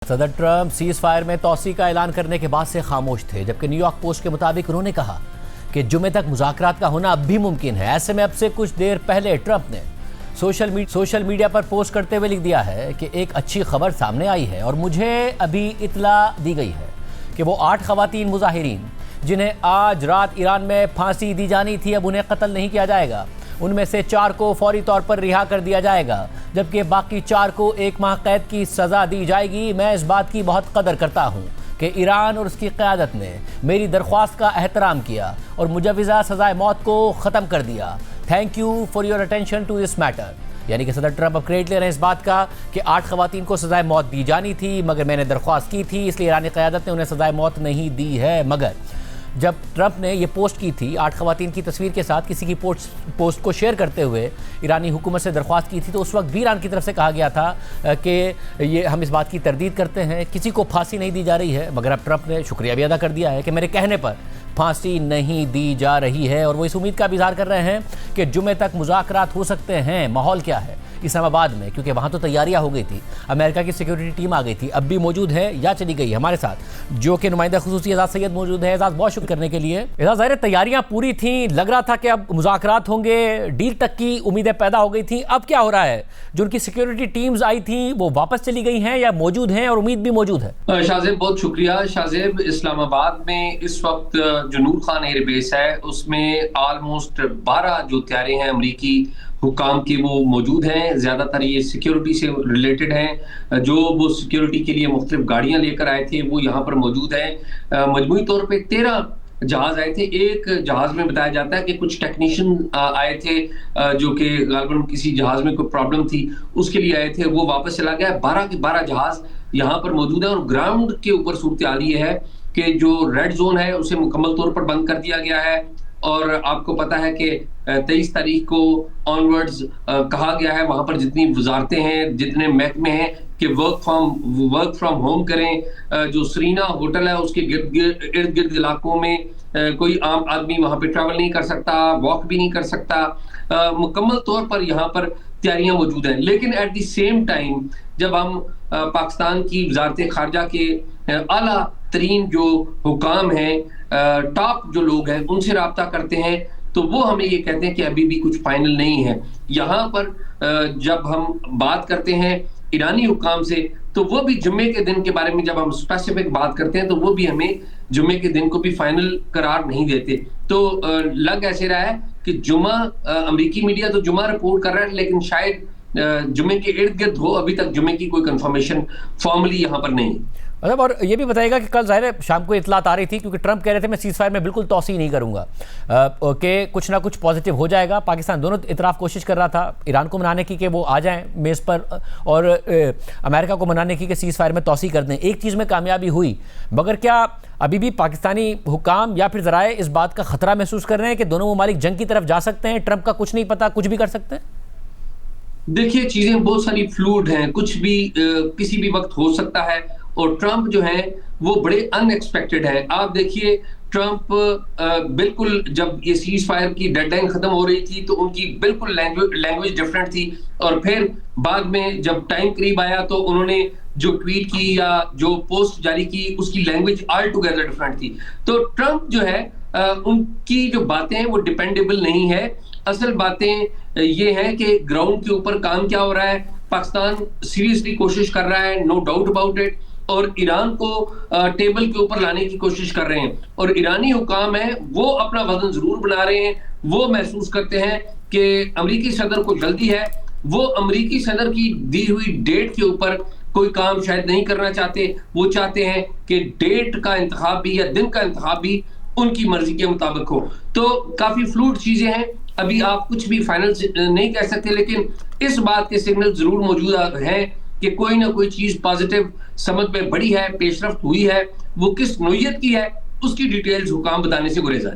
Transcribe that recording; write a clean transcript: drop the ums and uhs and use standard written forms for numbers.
सदर Trump cease fire में तोसी का ऐलान करने के बाद से खामोश थे, जबकि न्यूयॉर्क पोस्ट के मुताबिक उन्होंने कहा कि जुमे तक मुज़ाकरात का होना अब भी मुमकिन है। ऐसे में अब से कुछ देर पहले ट्रंप ने सोशल मीडिया पर पोस्ट करते हुए लिख दिया है कि एक अच्छी खबर सामने आई है और मुझे अभी इतला दी गई है कि वो 8 ख़वातीन मुज़ाहिरीन जिन्हें आज रात ईरान में फांसी दी जानी थी, अब उन्हें कत्ल नहीं किया जाएगा। उनमें से 4 को फौरी तौर पर रिहा कर दिया जाएगा, जबकि बाकी 4 को 1 माह कैद की सज़ा दी जाएगी। मैं इस बात की बहुत कदर करता हूँ कि ईरान और उसकी क़यादत ने मेरी दरख्वास्त का एहतराम किया और मुजव्वज़ा सज़ाए मौत को ख़त्म कर दिया। Thank you for your attention to this matter. यानी कि सदर ट्रंप अब क्रेडिट ले रहे हैं इस बात का कि 8 ख़वातीन को सज़ाए मौत दी जानी थी, मगर मैंने दरख्वास्त की थी, इसलिए ईरानी क़यादत ने उन्हें सज़ाए मौत नहीं दी है। मगर जब ट्रंप ने ये पोस्ट की थी 8 ख़वातीन की तस्वीर के साथ किसी की पोस्ट को शेयर करते हुए ईरानी हुकूमत से दरख्वास्त की थी, तो उस वक्त भी ईरान की तरफ से कहा गया था कि ये हम इस बात की तरदीद करते हैं, किसी को फांसी नहीं दी जा रही है। मगर अब ट्रंप ने शुक्रिया भी अदा कर दिया है कि मेरे कहने पर फांसी नहीं दी जा रही है और वो इस उम्मीद का भी इज़हार कर रहे हैं कि जुमे तक मुज़ाकरात हो सकते हैं। माहौल क्या है इस्लामाबाद में, क्योंकि वहाँ तो तैयारियाँ हो गई थी, अमेरिका की सिक्योरिटी टीम आ गई थी, अब भी मौजूद है या चली गई। हमारे साथ जो कि नुमाइंदा खुसूसी एजाज सैयद मौजूद है। एजाज, बहुत शुक्र करने के लिए। एजाज, ज़ाहिर तैयारियाँ पूरी थी, लग रहा था कि अब मुज़ाकरात होंगे, डील तक की उम्मीदें पैदा हो गई थी। अब क्या हो रहा है? जो उनकी सिक्योरिटी टीम्स आई थी वो वापस चली गई हैं या मौजूद हैं और उम्मीद भी मौजूद है? शाहजेब, बहुत शुक्रिया। शाहजेब, इस्लामाबाद में इस वक्त जो नूर खान एयरबेस है उसमें ऑलमोस्ट 12 जो तैयारे हैं अमरीकी हुकाम की वो मौजूद हैं। ज़्यादातर ये सिक्योरिटी से रिलेटेड हैं। जो वो सिक्योरिटी के लिए मुख्तलिफ गाड़ियां लेकर आए थे वो यहाँ पर मौजूद हैं। मजमूई तौर पे 13 जहाज आए थे। एक जहाज में बताया जाता है कि कुछ टेक्नीशियन आए थे जो कि गालबन किसी जहाज में कोई प्रॉब्लम थी उसके लिए आए थे, वो वापस चला गया। 12 के 12 जहाज यहाँ पर मौजूद है और ग्राउंड के ऊपर सूरत हाल ये है कि जो रेड जोन है उसे मुकम्मल तौर पर बंद कर दिया गया है और आपको पता है कि 23 तारीख को ऑनवर्ड्स कहा गया है वहां पर जितनी वजारतें हैं, जितने महकमे हैं कि वर्क फ्रॉम होम करें। जो सरीना होटल है उसके इर्द गिर्द इलाकों में कोई आम आदमी वहां पे ट्रैवल नहीं कर सकता, वॉक भी नहीं कर सकता। मुकम्मल तौर पर यहाँ पर तैयारियां मौजूद हैं। लेकिन एट द सेम टाइम जब हम पाकिस्तान की वजारत खारजा के आला तरीन जो हुकाम हैं, टॉप जो लोग हैं, उनसे राब्ता करते हैं तो वो हमें ये कहते हैं कि अभी भी कुछ फाइनल नहीं है। यहाँ पर जब हम बात करते हैं ईरानी हुकाम से तो वो भी जुम्मे के दिन के बारे में जब हम स्पेसिफिक बात करते हैं तो वो भी हमें जुम्मे के दिन को भी फाइनल करार नहीं देते। तो लग ऐसे रहा है कि जुमा, अमेरिकी मीडिया तो जुमा रिपोर्ट कर रहा है लेकिन शायद जुम्मे के इर्द गिर्द हो। अभी तक जुम्मे की कोई कंफर्मेशन फॉर्मली यहाँ पर नहीं। मतलब, और ये भी बताइएगा कि कल ज़ाहिर है शाम को इतलात आ रही थी, क्योंकि ट्रंप कह रहे थे मैं सीज़ फायर में बिल्कुल तोसी नहीं करूंगा, कि कुछ ना कुछ पॉजिटिव हो जाएगा। पाकिस्तान दोनों इतराफ़ कोशिश कर रहा था, ईरान को मनाने की कि वो आ जाएं मेज़ पर और अमेरिका को मनाने की कि सीज़ फायर में तोसी कर दें। एक चीज़ में कामयाबी हुई, मगर क्या अभी भी पाकिस्तानी हुकाम या फिर ज़राए इस बात का ख़तरा महसूस कर रहे हैं कि दोनों ममालिक जंग की तरफ जा सकते हैं? ट्रंप का कुछ नहीं पता, कुछ भी कर सकते हैं। देखिए, चीज़ें बहुत सारी फ्लूइड हैं, कुछ भी किसी भी वक्त हो सकता है और ट्रंप जो है वो बड़े अनएक्सपेक्टेड है। आप देखिए, ट्रंप बिल्कुल जब ये सीज फायर की डेडलाइन खत्म हो रही थी तो उनकी बिल्कुल लैंग्वेज डिफरेंट थी और फिर बाद में जब टाइम करीब आया तो उन्होंने जो ट्वीट की या जो पोस्ट जारी की उसकी लैंग्वेज ऑल टुगेदर डिफरेंट थी। तो ट्रंप जो है उनकी जो बातें हैं वो डिपेंडेबल नहीं है। असल बातें ये हैं कि ग्राउंड के ऊपर काम क्या हो रहा है। पाकिस्तान सीरियसली कोशिश कर रहा है, नो डाउट अबाउट इट, और ईरान को टेबल के ऊपर लाने की कोशिश कर रहे हैं और ईरानी हुकाम है वो अपना वजन जरूर बना रहे हैं। वो महसूस करते हैं कि अमेरिकी सदर को जल्दी है, वो अमेरिकी सदर की दी हुई डेट के ऊपर कोई काम शायद नहीं करना चाहते। वो चाहते हैं कि डेट का इंतखाब भी या दिन का इंतखाब भी उनकी मर्जी के मुताबिक हो। तो काफी फ्लूइड चीजें हैं, अभी आप कुछ भी फाइनल नहीं कह सकते, लेकिन इस बात के सिग्नल जरूर मौजूद हैं कि कोई ना कोई चीज पॉजिटिव समझ में बड़ी है, पेशरफ्त हुई है। वो किस नोयत की है उसकी डिटेल्स हुकाम बताने से गुरेज है।